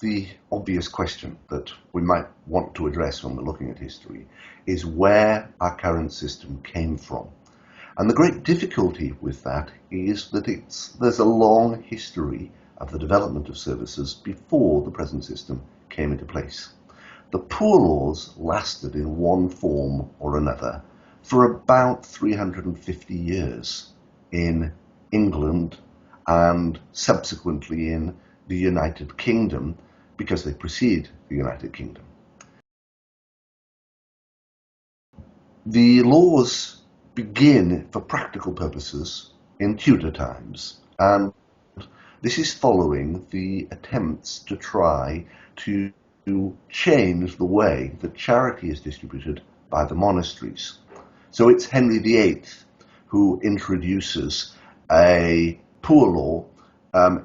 the obvious question that we might want to address when we're looking at history is where our current system came from. And the great difficulty with that is that there's a long history of the development of services before the present system came into place. The poor laws lasted in one form or another for about 350 years in England and subsequently in the United Kingdom, because they precede the United Kingdom. The laws begin, for practical purposes, in Tudor times, and this is following the attempts to try to change the way that charity is distributed by the monasteries. So it's Henry VIII who introduces a poor law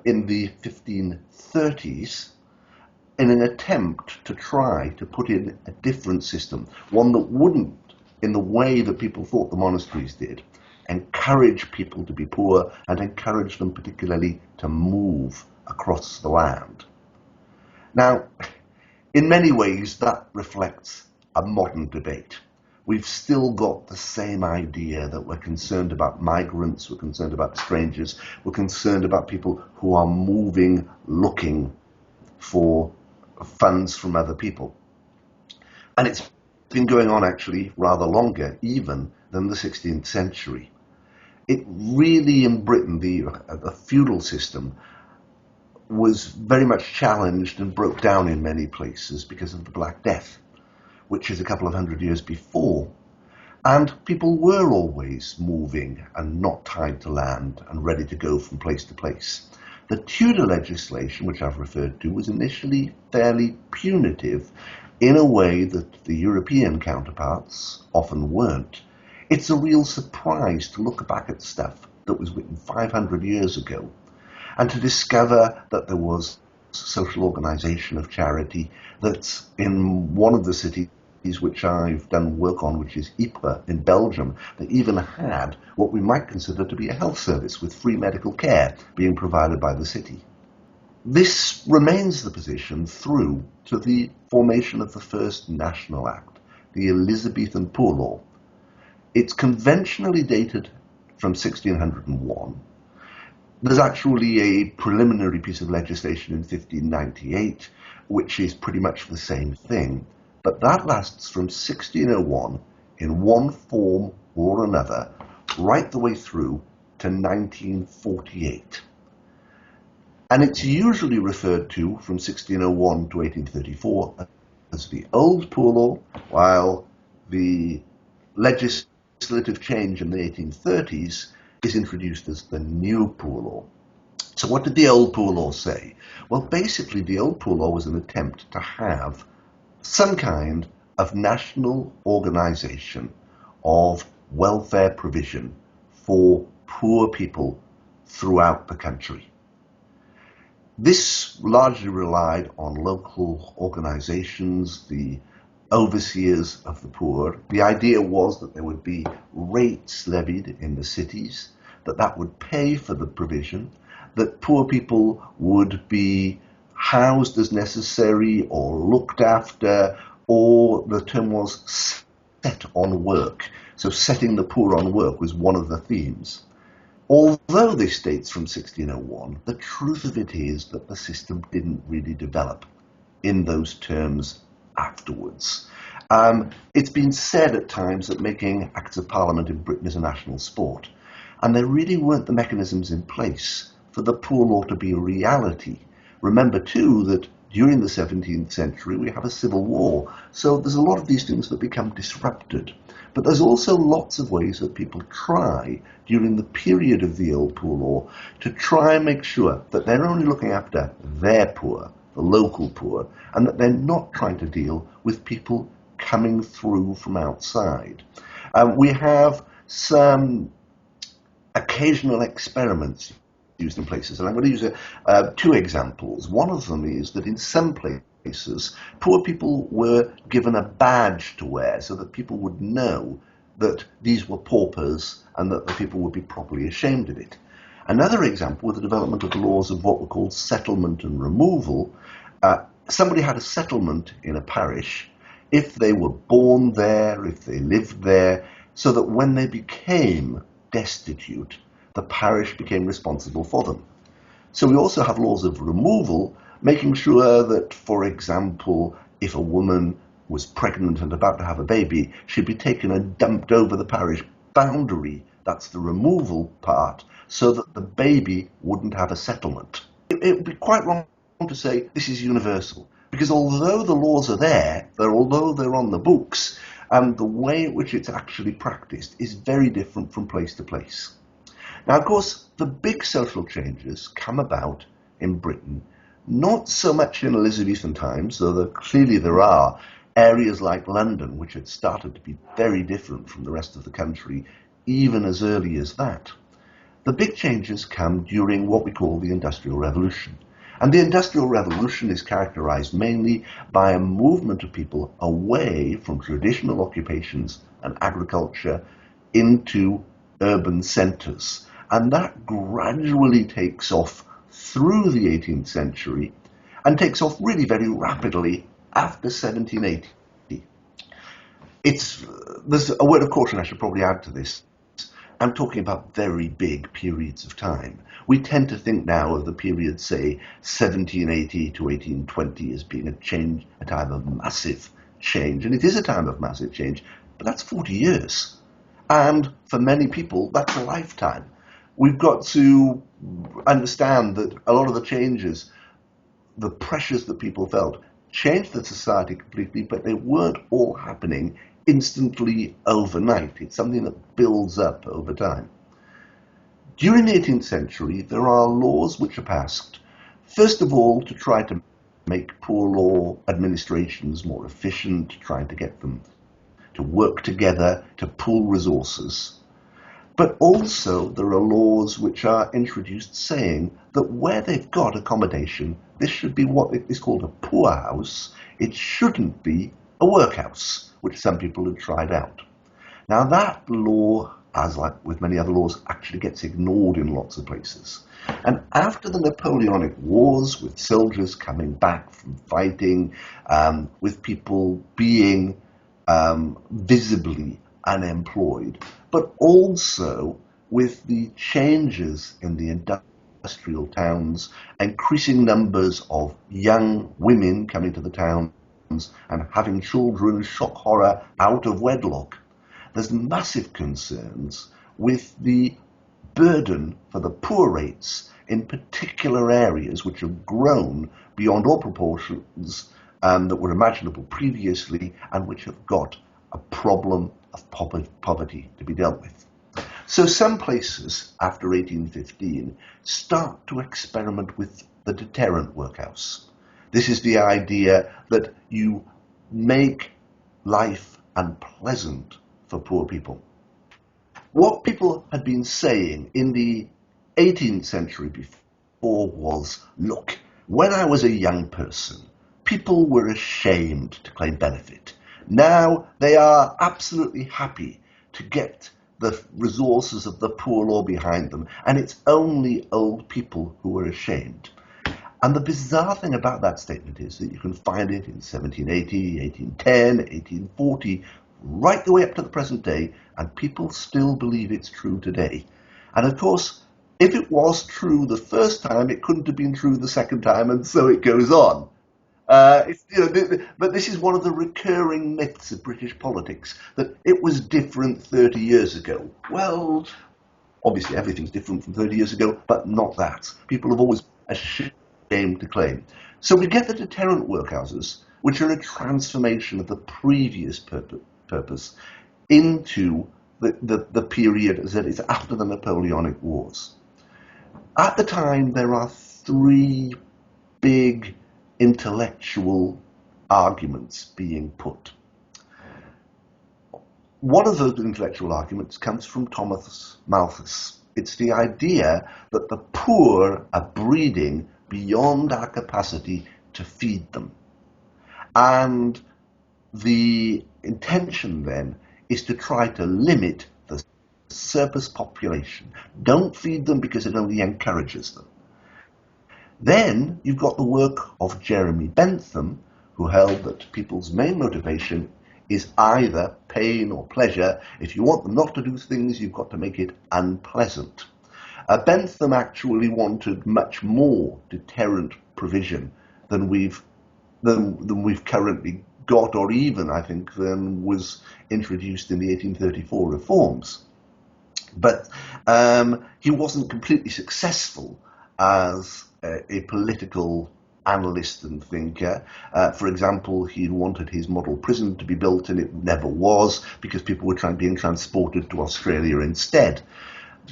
in the 1530s in an attempt to try to put in a different system, one that wouldn't, in the way that people thought the monasteries did, encourage people to be poor and encourage them particularly to move across the land. Now, in many ways, that reflects a modern debate. We've still got the same idea that we're concerned about migrants, we're concerned about strangers, we're concerned about people who are moving, looking for funds from other people. And it's been going on actually rather longer even than the 16th century. It really, in Britain, the feudal system was very much challenged and broke down in many places because of the Black Death, which is a couple of hundred years before. And people were always moving and not tied to land and ready to go from place to place. The Tudor legislation, which I've referred to, was initially fairly punitive in a way that the European counterparts often weren't. It's a real surprise to look back at stuff that was written 500 years ago and to discover that there was social organisation of charity, that in one of the cities which I've done work on, which is Ypres in Belgium, they even had what we might consider to be a health service with free medical care being provided by the city. This remains the position through to the formation of the first National Act, the Elizabethan Poor Law. It's conventionally dated from 1601. There's actually a preliminary piece of legislation in 1598, which is pretty much the same thing, but that lasts from 1601 in one form or another, right the way through to 1948. And it's usually referred to from 1601 to 1834 as the Old Poor Law, while the legislative change in the 1830s is introduced as the New Poor Law. So what did the Old Poor Law say? Well, basically the Old Poor Law was an attempt to have some kind of national organisation of welfare provision for poor people throughout the country. This largely relied on local organisations, the overseers of the poor. The idea was that there would be rates levied in the cities, that would pay for the provision, that poor people would be housed as necessary or looked after, or the term was set on work. So setting the poor on work was one of the themes. Although this dates from 1601, the truth of it is that the system didn't really develop in those terms afterwards. It's been said at times that making Acts of Parliament in Britain is a national sport, and there really weren't the mechanisms in place for the poor law to be a reality. Remember too that during the 17th century we have a civil war, so there's a lot of these things that become disrupted. But there's also lots of ways that people try during the period of the Old Poor Law to try and make sure that they're only looking after their poor, the local poor, and that they're not trying to deal with people coming through from outside. We have some occasional experiments used in places, and I'm going to use two examples. One of them is that in some places, poor people were given a badge to wear so that people would know that these were paupers and that the people would be properly ashamed of it. Another example was the development of laws of what were called settlement and removal, somebody had a settlement in a parish if they were born there, if they lived there, so that when they became destitute, the parish became responsible for them. So we also have laws of removal, making sure that, for example, if a woman was pregnant and about to have a baby, she'd be taken and dumped over the parish boundary, that's the removal part, so that the baby wouldn't have a settlement. It would be quite wrong to say this is universal, because although the laws are there, although they're on the books, the way in which it's actually practiced is very different from place to place. Now, of course, the big social changes come about in Britain, not so much in Elizabethan times, though clearly there are areas like London which had started to be very different from the rest of the country, even as early as that. The big changes come during what we call the Industrial Revolution. And the Industrial Revolution is characterized mainly by a movement of people away from traditional occupations and agriculture into urban centres. And that gradually takes off through the 18th century and takes off really very rapidly after 1780. There's a word of caution I should probably add to this. I'm talking about very big periods of time. We tend to think now of the period, say, 1780 to 1820 as being a time of massive change. And it is a time of massive change, but that's 40 years. And for many people, that's a lifetime. We've got to understand that a lot of the changes, the pressures that people felt, changed the society completely, but they weren't all happening instantly overnight. It's something that builds up over time. During the 18th century, there are laws which are passed, first of all, to try to make poor law administrations more efficient, trying to get them to work together, to pool resources. But also there are laws which are introduced saying that where they've got accommodation, this should be what is called a poorhouse. It shouldn't be a workhouse, which some people have tried out. Now that law, as like with many other laws, actually gets ignored in lots of places. And after the Napoleonic Wars, with soldiers coming back from fighting, with people being visibly unemployed, but also with the changes in the industrial towns, increasing numbers of young women coming to the towns and having children, shock horror, out of wedlock. There's massive concerns with the burden for the poor rates in particular areas which have grown beyond all proportions that were imaginable previously and which have got a problem of poverty to be dealt with. So some places after 1815 start to experiment with the deterrent workhouse. This is the idea that you make life unpleasant for poor people. What people had been saying in the 18th century before was, look, when I was a young person, people were ashamed to claim benefit. Now they are absolutely happy to get the resources of the poor law behind them, and it's only old people who are ashamed. And the bizarre thing about that statement is that you can find it in 1780, 1810, 1840, right the way up to the present day, and people still believe it's true today. And of course, if it was true the first time, it couldn't have been true the second time, and so it goes on. But this is one of the recurring myths of British politics, that it was different 30 years ago. Well, obviously everything's different from 30 years ago, but not that. People have always ashamed to claim. So we get the deterrent workhouses, which are a transformation of the previous purpose into the period that is after the Napoleonic Wars. At the time, there are three big intellectual arguments being put. One of those intellectual arguments comes from Thomas Malthus. It's the idea that the poor are breeding beyond our capacity to feed them. And the intention then is to try to limit the surplus population. Don't feed them because it only encourages them. Then you've got the work of Jeremy Bentham, who held that people's main motivation is either pain or pleasure. If you want them not to do things, you've got to make it unpleasant. Bentham actually wanted much more deterrent provision than we've currently got, or even, I think, than was introduced in the 1834 reforms. But he wasn't completely successful as a political analyst and thinker. For example, he wanted his model prison to be built, and it never was, because people were being transported to Australia instead.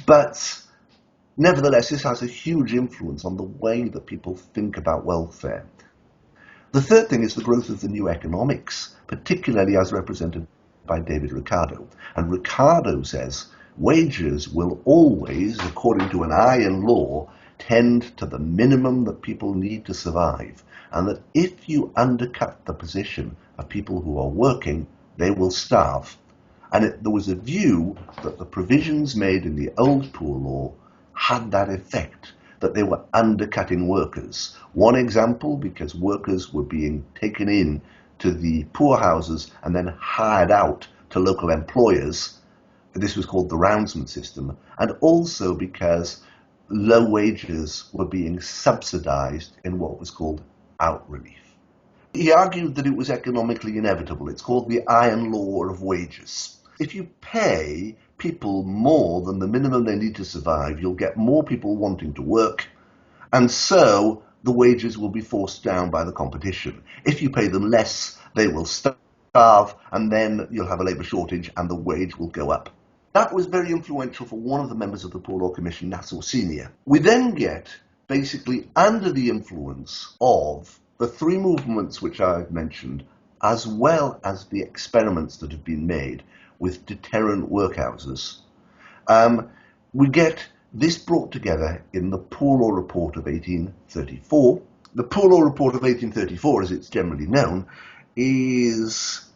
But nevertheless, this has a huge influence on the way that people think about welfare. The third thing is the growth of the new economics, particularly as represented by David Ricardo. And Ricardo says wages will always, according to an iron law, tend to the minimum that people need to survive, and that if you undercut the position of people who are working, they will starve. And there was a view that the provisions made in the old poor law had that effect, that they were undercutting workers. One example, because workers were being taken in to the poorhouses and then hired out to local employers. This was called the roundsman system, and also because low wages were being subsidized in what was called out relief. He argued that it was economically inevitable. It's called the iron law of wages. If you pay people more than the minimum they need to survive, you'll get more people wanting to work, and so the wages will be forced down by the competition. If you pay them less, they will starve, and then you'll have a labour shortage and the wage will go up. That was very influential for one of the members of the Poor Law Commission, Nassau Senior. We then get, basically under the influence of the three movements which I've mentioned, as well as the experiments that have been made with deterrent workhouses, we get this brought together in the Poor Law Report of 1834. The Poor Law Report of 1834, as it's generally known, is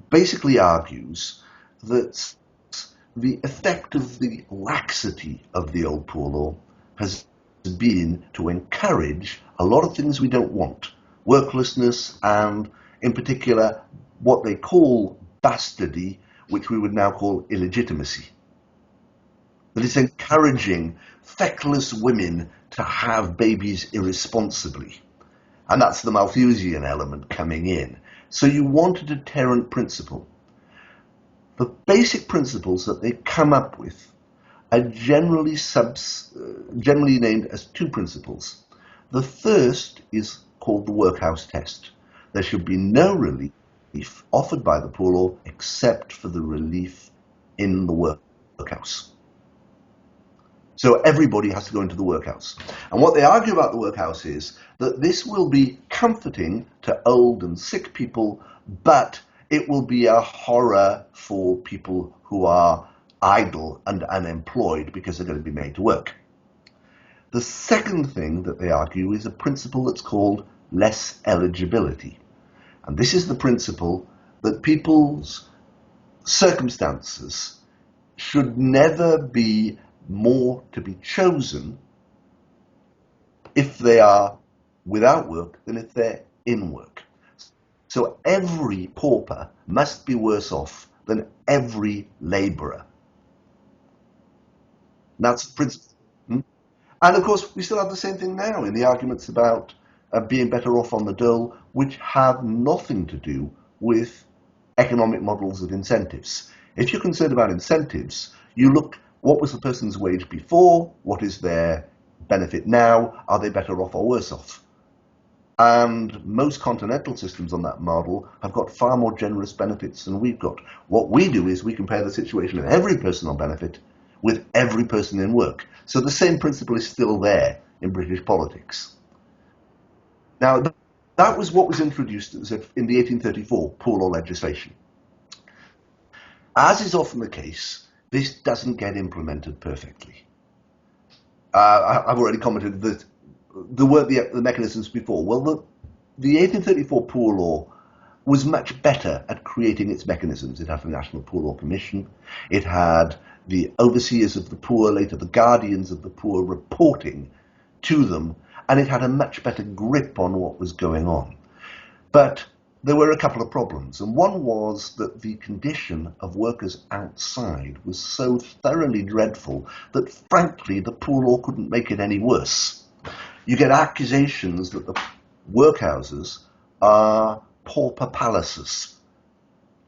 basically argues that the effect of the laxity of the old poor law has been to encourage a lot of things we don't want. Worklessness, and in particular what they call bastardy, which we would now call illegitimacy. That it's encouraging feckless women to have babies irresponsibly. And that's the Malthusian element coming in. So you want a deterrent principle. The basic principles that they come up with are generally named as two principles. The first is called the workhouse test. There should be no relief offered by the poor law except for the relief in the workhouse. So everybody has to go into the workhouse. And what they argue about the workhouse is that this will be comforting to old and sick people, but it will be a horror for people who are idle and unemployed because they're going to be made to work. The second thing that they argue is a principle that's called less eligibility. And this is the principle that people's circumstances should never be more to be chosen if they are without work than if they're in work. So every pauper must be worse off than every labourer. That's the principle. And of course, we still have the same thing now in the arguments about being better off on the dole, which have nothing to do with economic models of incentives. If you're concerned about incentives, you look, what was the person's wage before? What is their benefit now? Are they better off or worse off? And most continental systems on that model have got far more generous benefits than we've got. What we do is we compare the situation of every person on benefit with every person in work. So the same principle is still there in British politics. Now, that was what was introduced in the 1834 poor law legislation. As is often the case, this doesn't get implemented perfectly. I've already commented that there weren't the mechanisms before. Well, the 1834 poor law was much better at creating its mechanisms. It had the National Poor Law Commission. It had the overseers of the poor, later the guardians of the poor, reporting to them, and it had a much better grip on what was going on. But there were a couple of problems, and one was that the condition of workers outside was so thoroughly dreadful that, frankly, the poor law couldn't make it any worse. You get accusations that the workhouses are pauper palaces,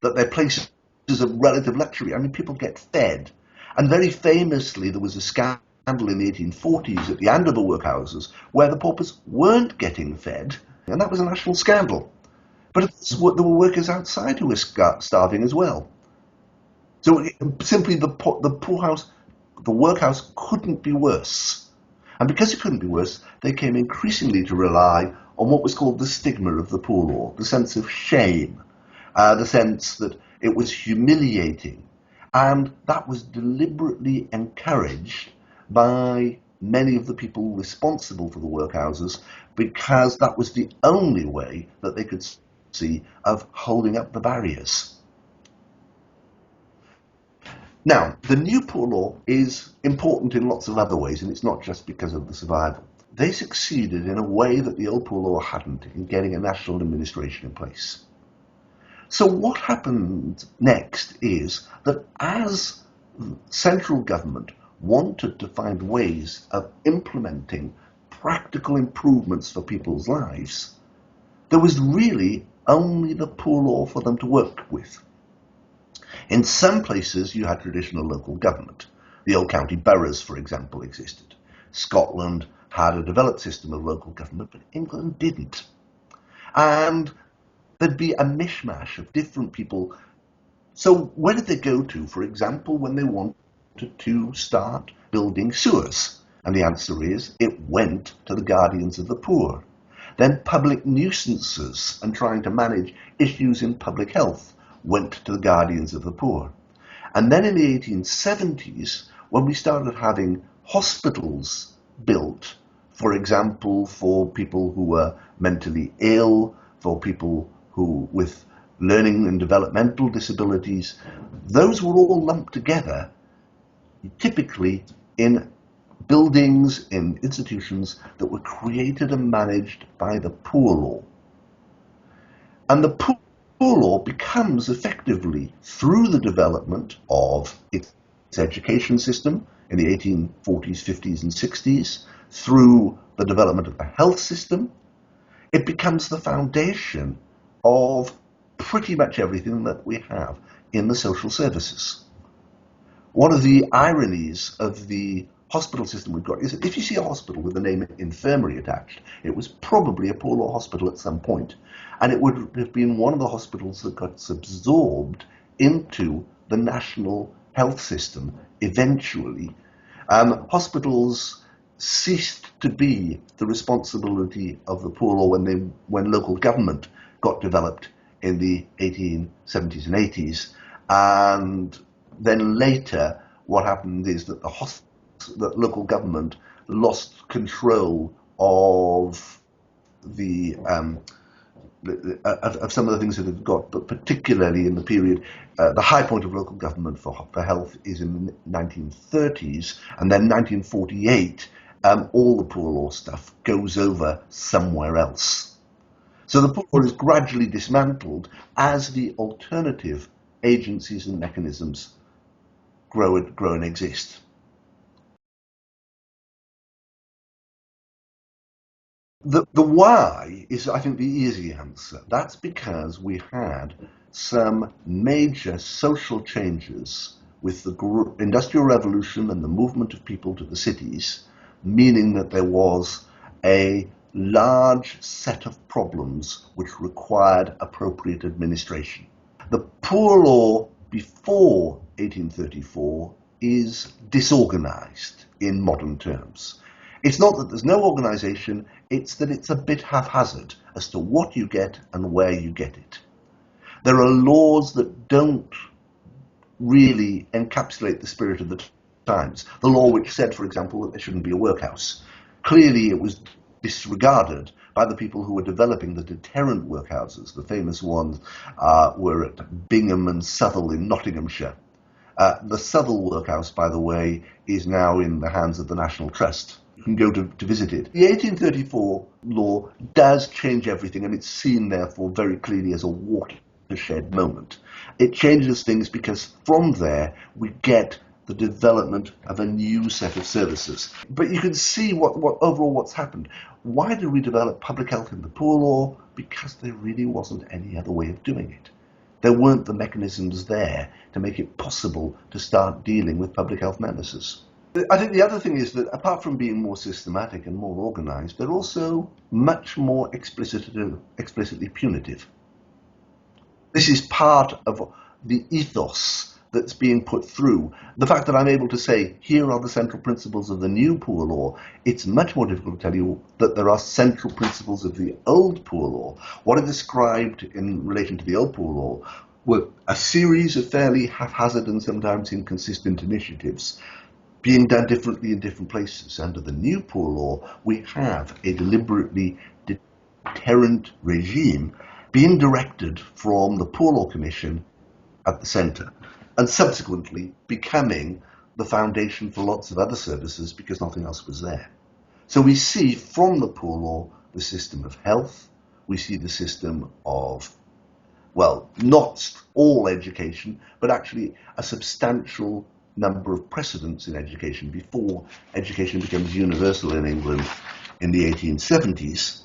that they're places of relative luxury. I mean, people get fed. And very famously, there was a scandal in the 1840s at the Andover workhouses where the paupers weren't getting fed, and that was a national scandal. But there were workers outside who were starving as well. So simply the poorhouse, the workhouse couldn't be worse. And because it couldn't be worse, they came increasingly to rely on what was called the stigma of the poor law, the sense of shame, the sense that it was humiliating. And that was deliberately encouraged by many of the people responsible for the workhouses, because that was the only way that they could see of holding up the barriers. Now, the new poor law is important in lots of other ways, and it's not just because of the survival. They succeeded in a way that the old poor law hadn't in getting a national administration in place. So what happened next is that as central government wanted to find ways of implementing practical improvements for people's lives, there was really only the poor law for them to work with. In some places you had traditional local government. The old county boroughs, for example, existed. Scotland had a developed system of local government, but England didn't. And there'd be a mishmash of different people. So where did they go to, for example, when they wanted to start building sewers? And the answer is, it went to the guardians of the poor. Then public nuisances and trying to manage issues in public health went to the guardians of the poor. And then in the 1870s, when we started having hospitals built, for example, for people who were mentally ill, for people who with learning and developmental disabilities, those were all lumped together, typically in buildings, in institutions that were created and managed by the poor law. And the poor law becomes effectively, through the development of its education system in the 1840s, 50s and 60s, through the development of the health system, it becomes the foundation of pretty much everything that we have in the social services. One of the ironies of the hospital system we've got is that if you see a hospital with the name infirmary attached, it was probably a poor law hospital at some point, and it would have been one of the hospitals that got absorbed into the national health system eventually. Hospitals ceased to be the responsibility of the poor law when local government got developed in the 1870s and 80s, and then later what happened is that that local government lost control of the of some of the things that it got, but particularly in the period, the high point of local government for health is in the 1930s, and then 1948, all the poor law stuff goes over somewhere else. So the poor law is gradually dismantled as the alternative agencies and mechanisms grow and exist. The why is, I think, the easy answer. That's because we had some major social changes with the Industrial Revolution and the movement of people to the cities, meaning that there was a large set of problems which required appropriate administration. The poor law before 1834 is disorganized in modern terms. It's not that there's no organization, it's that it's a bit haphazard as to what you get and where you get it. There are laws that don't really encapsulate the spirit of the times. The law which said, for example, that there shouldn't be a workhouse. Clearly it was disregarded by the people who were developing the deterrent workhouses. The famous ones were at Bingham and Southall in Nottinghamshire. The Southall workhouse, by the way, is now in the hands of the National Trust you can go to visit it. The 1834 law does change everything, and it's seen, therefore, very clearly as a watershed moment. It changes things because from there we get the development of a new set of services. But you can see overall what's happened. Why did we develop public health in the Poor Law? Because there really wasn't any other way of doing it. There weren't the mechanisms there to make it possible to start dealing with public health menaces. I think the other thing is that apart from being more systematic and more organised, they're also much more explicitly punitive. This is part of the ethos that's being put through. The fact that I'm able to say, here are the central principles of the new Poor Law, it's much more difficult to tell you that there are central principles of the old Poor Law. What I described in relation to the old Poor Law were a series of fairly haphazard and sometimes inconsistent initiatives being done differently in different places. Under the new Poor Law, we have a deliberately deterrent regime being directed from the Poor Law Commission at the centre, and subsequently becoming the foundation for lots of other services because nothing else was there. So we see from the Poor Law the system of health, we see the system of, well, not all education, but actually a substantial number of precedents in education before education becomes universal in England in the 1870s,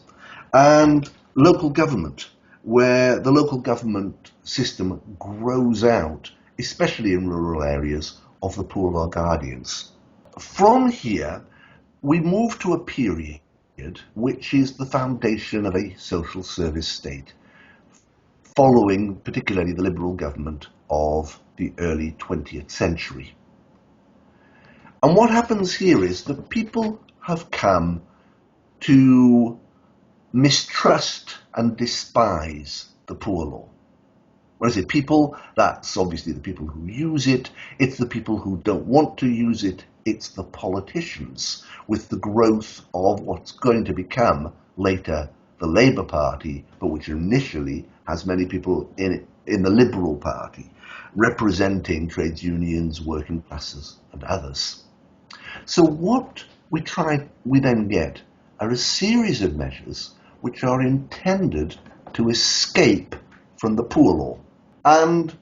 and local government, where the local government system grows out, especially in rural areas, of the Poor Law guardians. From here, we move to a period which is the foundation of a social service state, following particularly the Liberal government of the early 20th century. And what happens here is that people have come to mistrust and despise the Poor Law. What is it? People, that's obviously the people who use it, it's the people who don't want to use it, it's the politicians, with the growth of what's going to become later the Labour Party, but which initially has many people in the Liberal Party, representing trades unions, working classes and others. So what we then get are a series of measures which are intended to escape from the Poor Law. And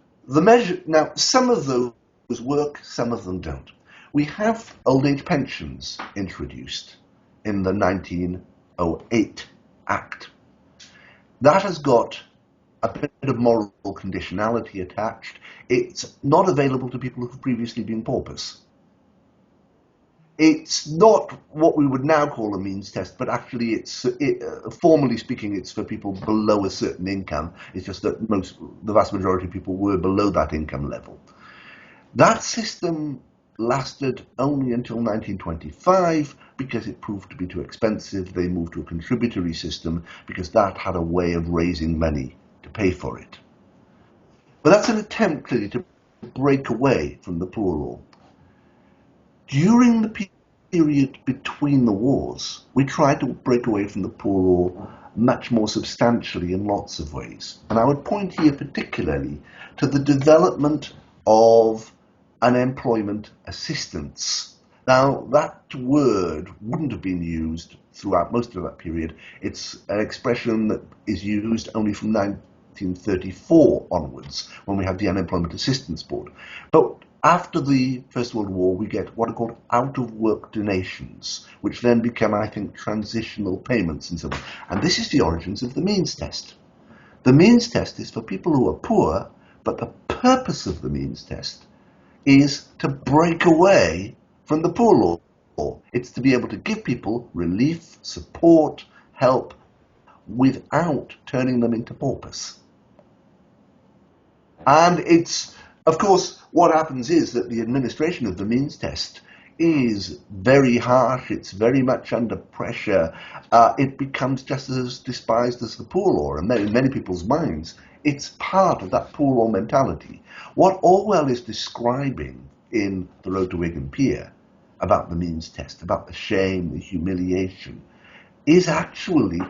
now some of those work, some of them don't. We have old age pensions introduced in the 1908 Act. That has got a bit of moral conditionality attached. It's not available to people who've previously been paupers. It's not what we would now call a means test, but actually formally speaking, it's for people below a certain income. It's just that the vast majority of people were below that income level. That system lasted only until 1925 because it proved to be too expensive. They moved to a contributory system because that had a way of raising money to pay for it. But that's an attempt clearly to break away from the Poor Law. During the period between the wars, we tried to break away from the Poor Law much more substantially in lots of ways. And I would point here particularly to the development of unemployment assistance. Now, that word wouldn't have been used throughout most of that period. It's an expression that is used only from 1934 onwards, when we have the Unemployment Assistance Board. But after the First World War, we get what are called out-of-work donations, which then become, I think, transitional payments and so on. And this is the origins of the means test. The means test is for people who are poor, but the purpose of the means test is to break away from the Poor Law. It's to be able to give people relief, support, help, without turning them into paupers. And it's, of course, what happens is that the administration of the means test is very harsh, it's very much under pressure, it becomes just as despised as the Poor Law, and in many people's minds, it's part of that Poor Law mentality. What Orwell is describing in The Road to Wigan Pier about the means test, about the shame, the humiliation, is actually,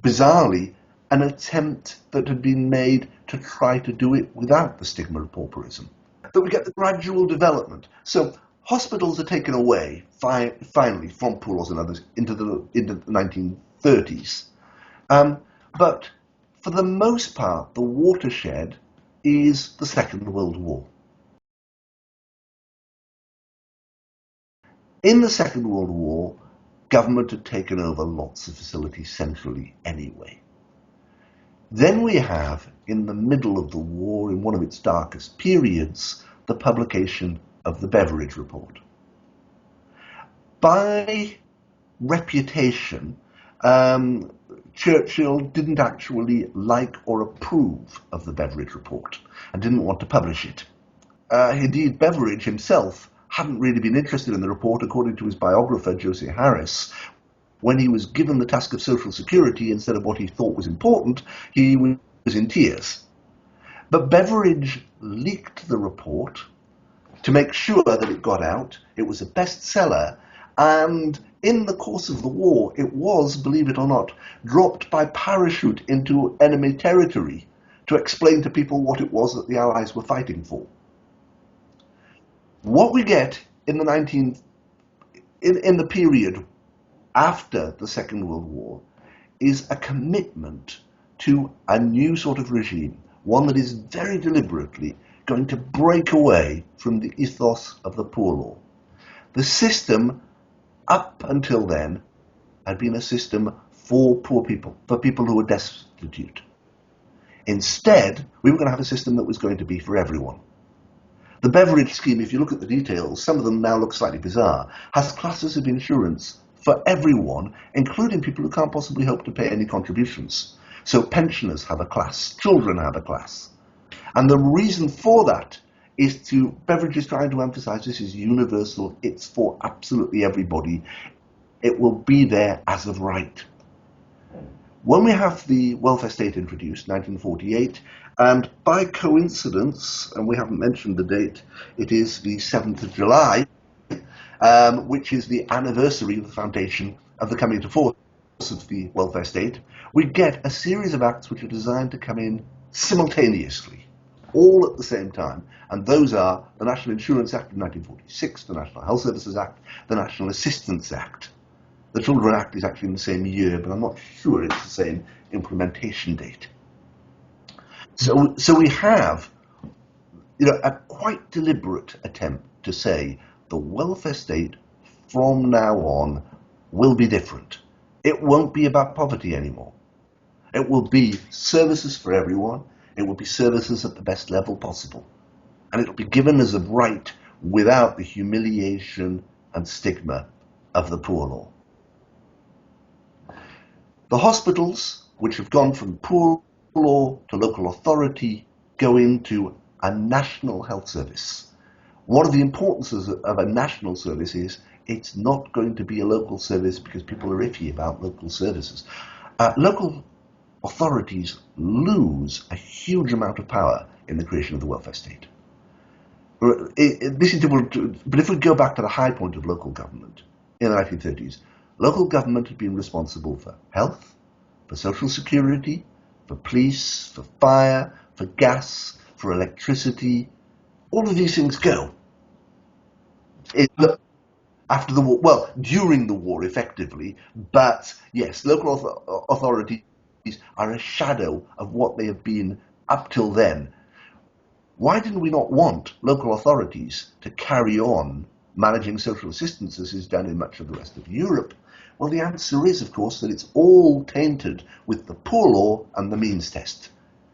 bizarrely, an attempt that had been made to try to do it without the stigma of pauperism. But we get the gradual development. So Hospitals are taken away finally from poor laws and others into the 1930s. But for the most part, the watershed is the Second World War. In the Second World War, government had taken over lots of facilities centrally anyway. Then we have, in the middle of the war, in one of its darkest periods, the publication of the Beveridge Report. By reputation, Churchill didn't actually like or approve of the Beveridge Report and didn't want to publish it. Indeed, Beveridge himself hadn't really been interested in the report, according to his biographer, Jose Harris. When he was given the task of social security instead of what he thought was important, he was in tears. But Beveridge leaked the report to make sure that it got out. It was a bestseller, and in the course of the war, it was, believe it or not, dropped by parachute into enemy territory to explain to people what it was that the Allies were fighting for. What we get in the period after the Second World War is a commitment to a new sort of regime, one that is very deliberately going to break away from the ethos of the poor law. The system, up until then, had been a system for poor people, for people who were destitute. Instead, we were going to have a system that was going to be for everyone. The Beveridge scheme, if you look at the details, some of them now look slightly bizarre, has classes of insurance for everyone, including people who can't possibly hope to pay any contributions. So pensioners have a class, children have a class. And the reason for that is Beveridge is trying to emphasize this is universal, it's for absolutely everybody. It will be there as of right. When we have the welfare state introduced, 1948, and by coincidence, and we haven't mentioned the date, it is the 7th of July, which is the anniversary of the foundation of the coming into force of the welfare state, we get a series of acts which are designed to come in simultaneously, all at the same time, and those are the National Insurance Act of 1946, the National Health Services Act, the National Assistance Act. The Children Act is actually in the same year, but I'm not sure it's the same implementation date. So we have, a quite deliberate attempt to say the welfare state from now on will be different. It won't be about poverty anymore. It will be services for everyone. It will be services at the best level possible. And it will be given as a right without the humiliation and stigma of the poor law. The hospitals, which have gone from poor law to local authority, go into a national health service. One of the importances of a national service is it's not going to be a local service because people are iffy about local services. Local authorities lose a huge amount of power in the creation of the welfare state. But if we go back to the high point of local government in the 1930s, local government had been responsible for health, for social security, for police, for fire, for gas, for electricity. All of these things go. After the war, well, during the war, effectively, but yes, local authorities are a shadow of what they have been up till then. Why didn't we not want local authorities to carry on managing social assistance as is done in much of the rest of Europe? Well, the answer is, of course, that it's all tainted with the poor law and the means test.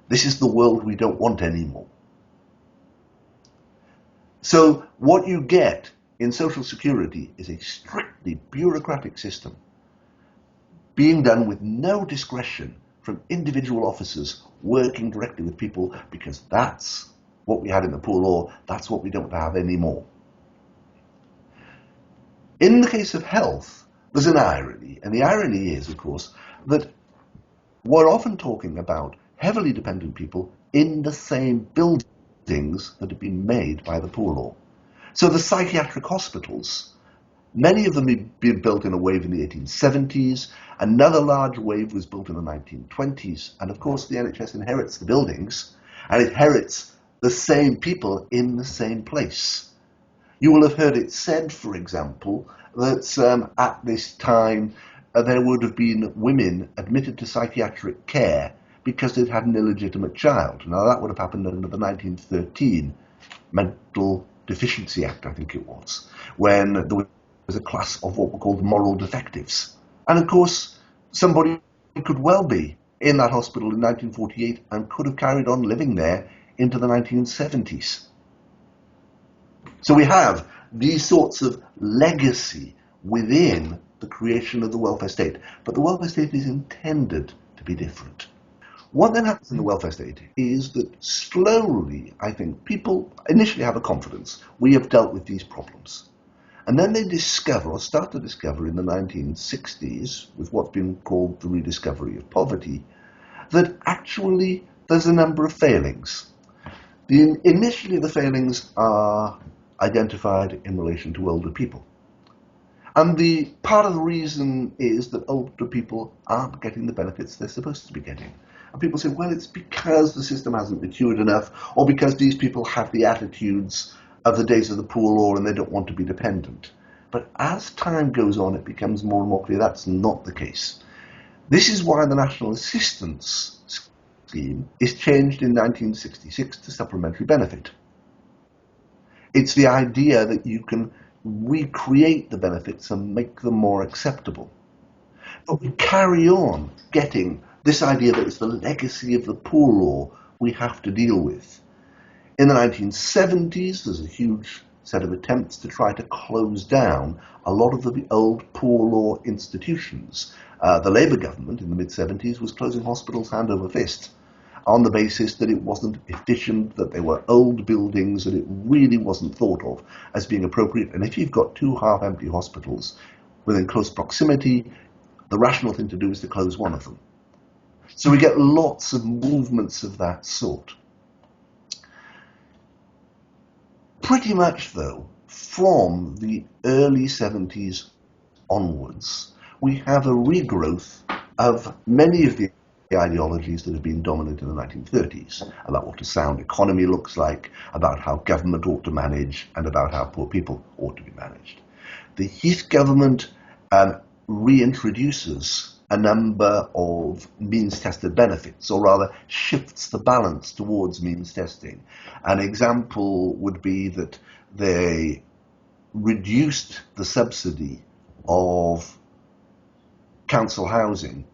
This is the world we don't want anymore. So what you get in social security is a strictly bureaucratic system being done with no discretion from individual officers working directly with people, because that's what we had in the poor law, that's what we don't have anymore. In the case of health, there's an irony, and the irony is, of course, that we're often talking about heavily dependent people in the same buildings that have been made by the poor law. So the psychiatric hospitals, many of them had been built in a wave in the 1870s, another large wave was built in the 1920s, and of course the NHS inherits the buildings, and it inherits the same people in the same place. You will have heard it said, for example, that at this time there would have been women admitted to psychiatric care because they'd had an illegitimate child. Now that would have happened under the 1913 Mental Deficiency Act, I think it was, when there was a class of what were called moral defectives. And of course, somebody could well be in that hospital in 1948 and could have carried on living there into the 1970s. So we have these sorts of legacy within the creation of the welfare state, but the welfare state is intended to be different. What then happens in the welfare state is that slowly, I think, people initially have a confidence. We have dealt with these problems. And then they discover, or start to discover in the 1960s, with what's been called the rediscovery of poverty, that actually there's a number of failings. Initially, the failings are identified in relation to older people. And the part of the reason is that older people aren't getting the benefits they're supposed to be getting. And people say, well, it's because the system hasn't matured enough, or because these people have the attitudes of the days of the poor law and they don't want to be dependent. But as time goes on, it becomes more and more clear that's not the case. This is why the National Assistance Scheme is changed in 1966 to supplementary benefit. It's the idea that you can recreate the benefits and make them more acceptable. But we carry on getting this idea that it's the legacy of the poor law we have to deal with. In the 1970s, there's a huge set of attempts to try to close down a lot of the old poor law institutions. The Labour government in the mid-70s was closing hospitals hand over fist on the basis that it wasn't efficient, that they were old buildings, and it really wasn't thought of as being appropriate. And if you've got two half-empty hospitals within close proximity, the rational thing to do is to close one of them. So we get lots of movements of that sort. Pretty much, though, from the early 70s onwards, we have a regrowth of many of the ideologies that have been dominant in the 1930s, about what a sound economy looks like, about how government ought to manage, and about how poor people ought to be managed. The Heath government reintroduces a number of means-tested benefits, or rather shifts the balance towards means testing. An example would be that they reduced the subsidy of council housing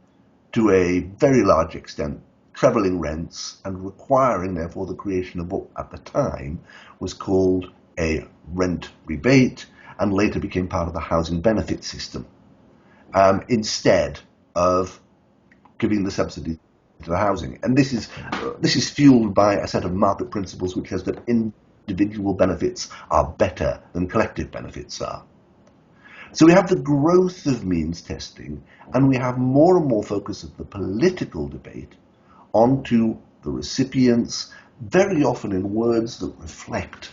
to a very large extent, trebling rents and requiring, therefore, the creation of what at the time was called a rent rebate and later became part of the housing benefit system, instead of giving the subsidy to the housing. And this is fueled by a set of market principles which says that individual benefits are better than collective benefits are. So we have the growth of means testing, and we have more and more focus of the political debate onto the recipients, very often in words that reflect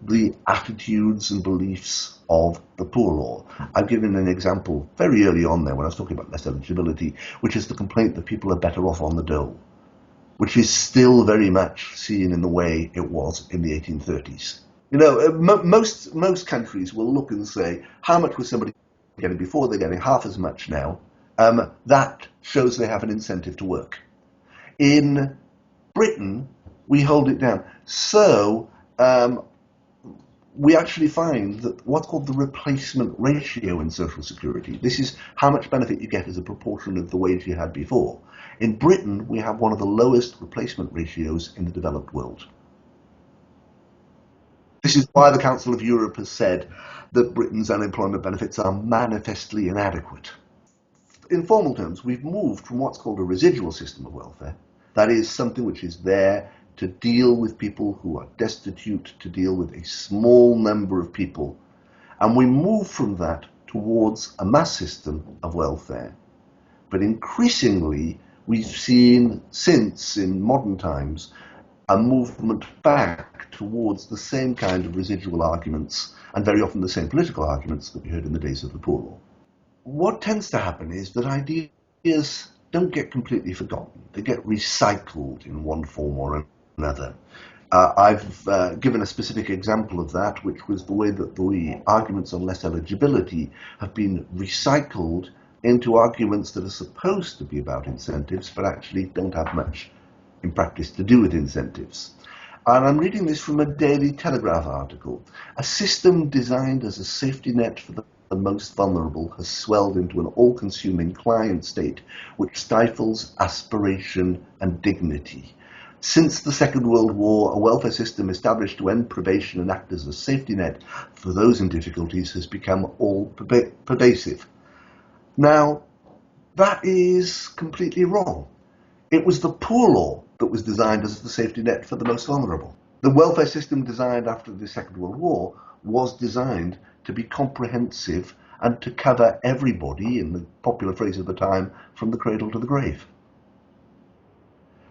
the attitudes and beliefs of the poor law. I've given an example very early on there when I was talking about less eligibility, which is the complaint that people are better off on the dole, which is still very much seen in the way it was in the 1830s. You know, most countries will look and say, how much was somebody getting before? They're getting half as much now. That shows they have an incentive to work. In Britain, we hold it down. So we actually find that what's called the replacement ratio in Social Security, this is how much benefit you get as a proportion of the wage you had before. In Britain, we have one of the lowest replacement ratios in the developed world. This is why the Council of Europe has said that Britain's unemployment benefits are manifestly inadequate. In formal terms, we've moved from what's called a residual system of welfare, that is something which is there to deal with people who are destitute, to deal with a small number of people, and we move from that towards a mass system of welfare. But increasingly, we've seen since, in modern times, a movement back towards the same kind of residual arguments, and very often the same political arguments that we heard in the days of the poor law. What tends to happen is that ideas don't get completely forgotten. They get recycled in one form or another. I've given a specific example of that, which was the way that the arguments on less eligibility have been recycled into arguments that are supposed to be about incentives, but actually don't have much in practice to do with incentives. And I'm reading this from a Daily Telegraph article. A system designed as a safety net for the most vulnerable has swelled into an all-consuming client state which stifles aspiration and dignity. Since the Second World War, a welfare system established to end privation and act as a safety net for those in difficulties has become all-pervasive. Now, that is completely wrong. It was the poor law that was designed as the safety net for the most vulnerable. The welfare system designed after the Second World War was designed to be comprehensive and to cover everybody, in the popular phrase of the time, from the cradle to the grave.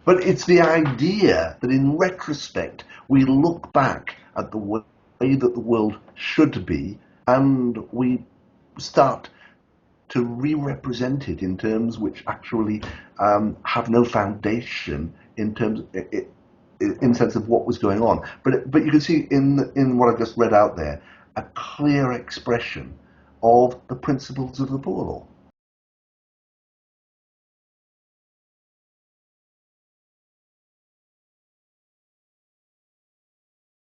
But it's the idea that in retrospect we look back at the way that the world should be and we start to re-represent it in terms which actually have no foundation in terms in sense of what was going on. But you can see in what I've just read out there a clear expression of the principles of the poor law.